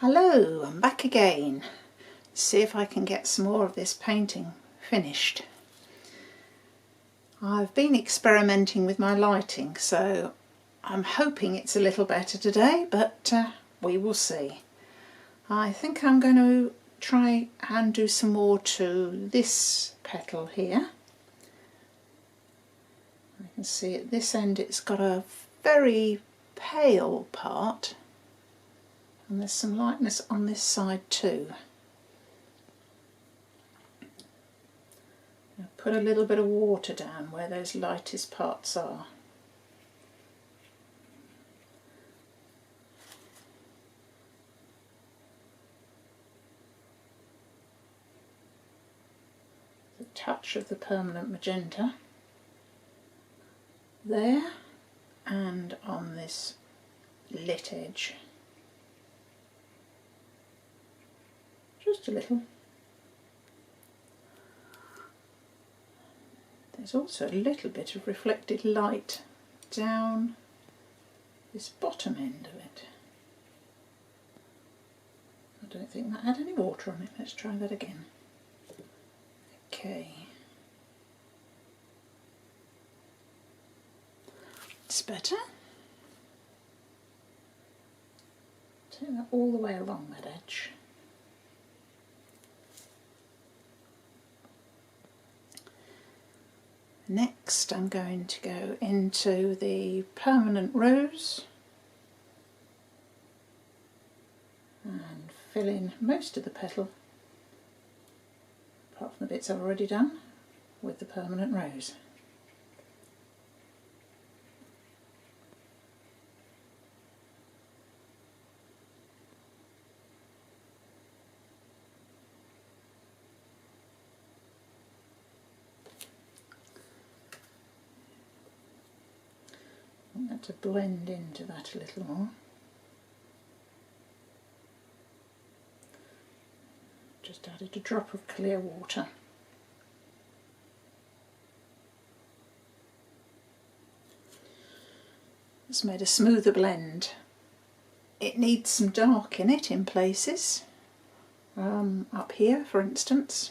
Hello, I'm back again. See if I can get some more of this painting finished. I've been experimenting with my lighting, so I'm hoping it's a little better today, but we will see. I think I'm going to try and do some more to this petal here. I can see at this end it's got a very pale part, and there's some lightness on this side too. I'll put a little bit of water down where those lightest parts are. A touch of the permanent magenta there, and on this lit edge. Just a little. There's also a little bit of reflected light down this bottom end of it. I don't think that had any water on it. Let's try that again. Okay. It's better. Take that all the way along that edge. Next I'm going to go into the permanent rose and fill in most of the petal, apart from the bits I've already done, with the permanent rose. I want that to blend into that a little more. Just added a drop of clear water. It's made a smoother blend. It needs some dark in it in places, up here for instance.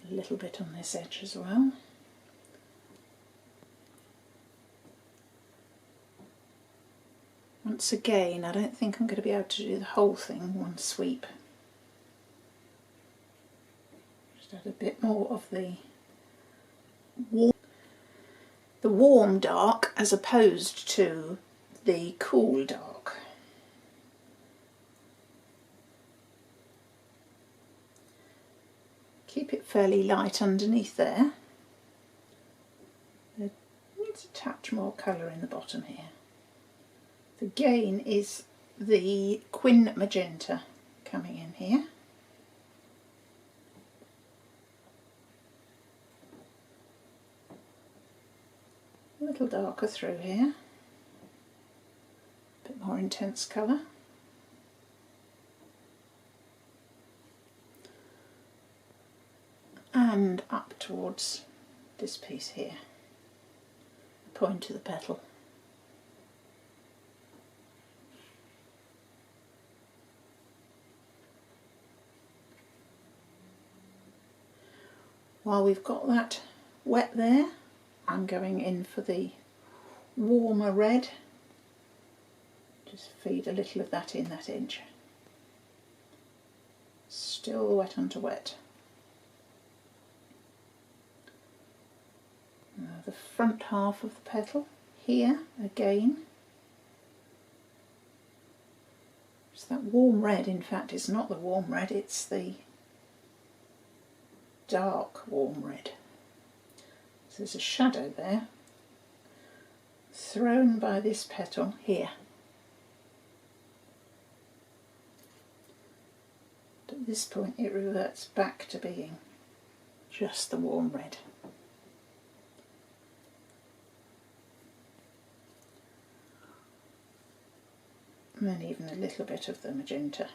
A little bit on this edge as well. Once again, I don't think I'm going to be able to do the whole thing in one sweep. Just add a bit more of the warm dark as opposed to the cool dark. Keep it fairly light underneath there. It needs a touch more colour in the bottom here. The gain is the quin magenta coming in here. A little darker through here. A bit more intense colour. And up towards this piece here, the point of the petal. While we've got that wet there, I'm going in for the warmer red. Just feed a little of that in that edge. Still wet onto wet. The front half of the petal here again. It's that warm red. In fact, it's not the warm red, it's the dark warm red. So there's a shadow there thrown by this petal here. But at this point it reverts back to being just the warm red. and then even a little bit of the magenta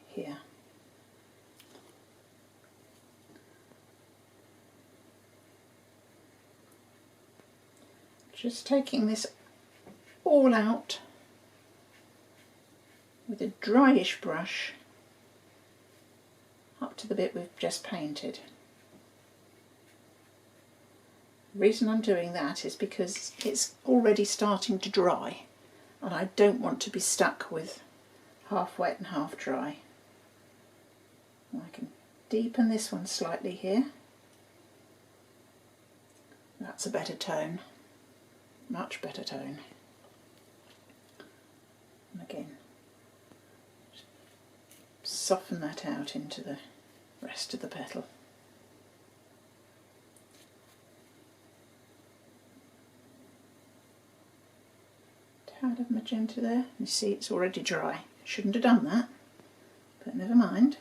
here. Just taking this all out with a dryish brush up to the bit we've just painted. The reason I'm doing that is because it's already starting to dry and I don't want to be stuck with half wet and half dry. I can deepen this one slightly here. That's a better tone, much better tone. And again, soften that out into the rest of the petal. Tad of magenta there. You see it's already dry. Shouldn't have done that, but never mind.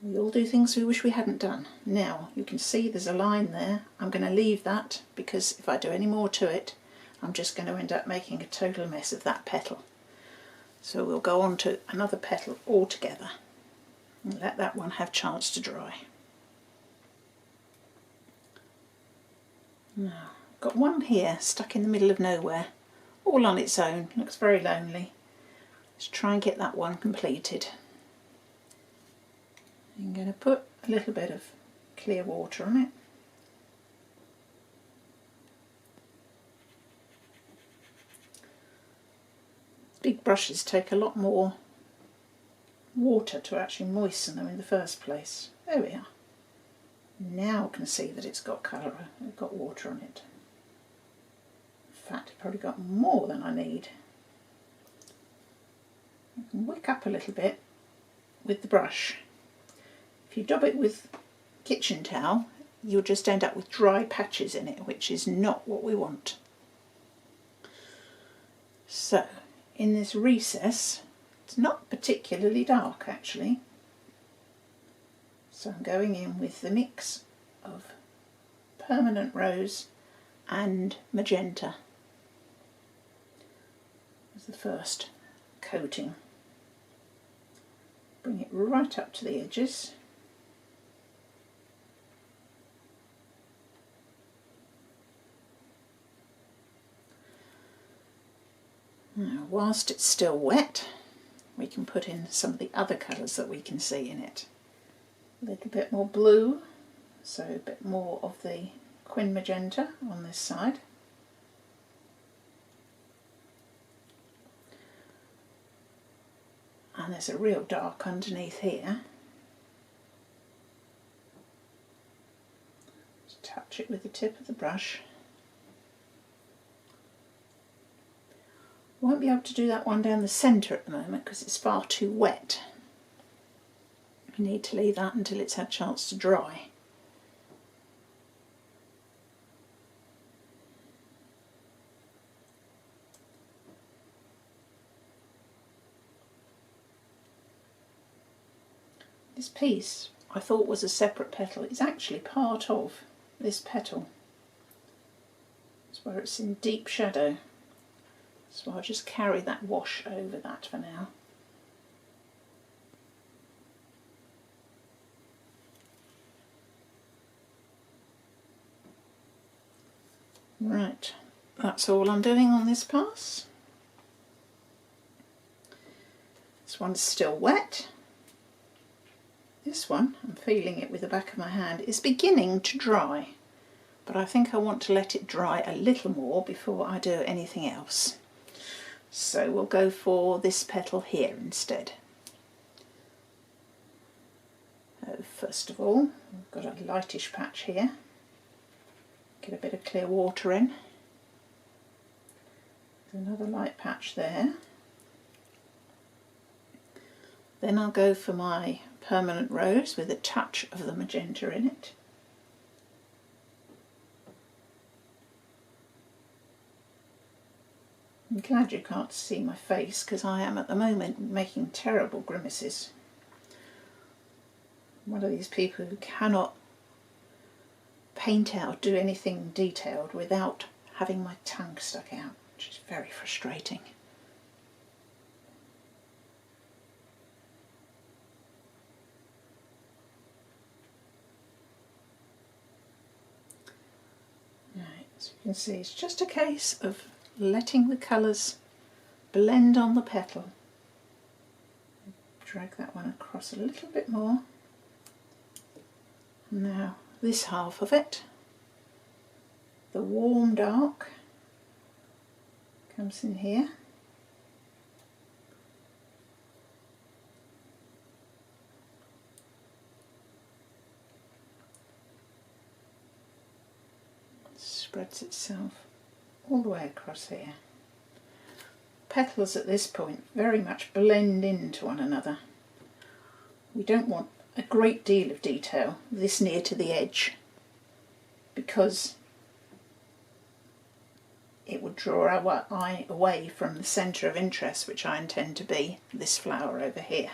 We all do things we wish we hadn't done. Now you can see there's a line there. I'm going to leave that because if I do any more to it I'm just going to end up making a total mess of that petal. So we'll go on to another petal altogether and let that one have a chance to dry. Now, I've got one here stuck in the middle of nowhere, all on its own, looks very lonely. Let's try and get that one completed. I'm going to put a little bit of clear water on it. Big brushes take a lot more water to actually moisten them in the first place. There we are. Now I can see that it's got colour, it's got water on it. In fact, I've probably got more than I need. I can wick up a little bit with the brush. If you dab it with kitchen towel, you'll just end up with dry patches in it, which is not what we want. So, in this recess, it's not particularly dark actually. So I'm going in with the mix of permanent rose and magenta as the first coating. Bring it right up to the edges. Now, whilst it's still wet, we can put in some of the other colours that we can see in it. A little bit more blue, so a bit more of the quin magenta on this side. And there's a real dark underneath here. Just touch it with the tip of the brush. Won't be able to do that one down the centre at the moment because it's far too wet. We need to leave that until it's had a chance to dry. This piece I thought was a separate petal. It's actually part of this petal. It's where it's in deep shadow. So I'll just carry that wash over that for now. Right, that's all I'm doing on this pass. This one's still wet. This one, I'm feeling it with the back of my hand, is beginning to dry, but I think I want to let it dry a little more before I do anything else. So we'll go for this petal here instead. First of all, we've got a lightish patch here. Get a bit of clear water in. There's another light patch there. Then I'll go for my permanent rose with a touch of the magenta in it. I'm glad you can't see my face because I am at the moment making terrible grimaces. I'm one of these people who cannot paint out, do anything detailed without having my tongue stuck out, which is very frustrating. Right, as you can see, it's just a case of letting the colours blend on the petal. Drag that one across a little bit more. Now this half of it, the warm dark, comes in here. Spreads itself all the way across here. Petals at this point very much blend into one another. We don't want a great deal of detail this near to the edge because it would draw our eye away from the centre of interest, which I intend to be this flower over here.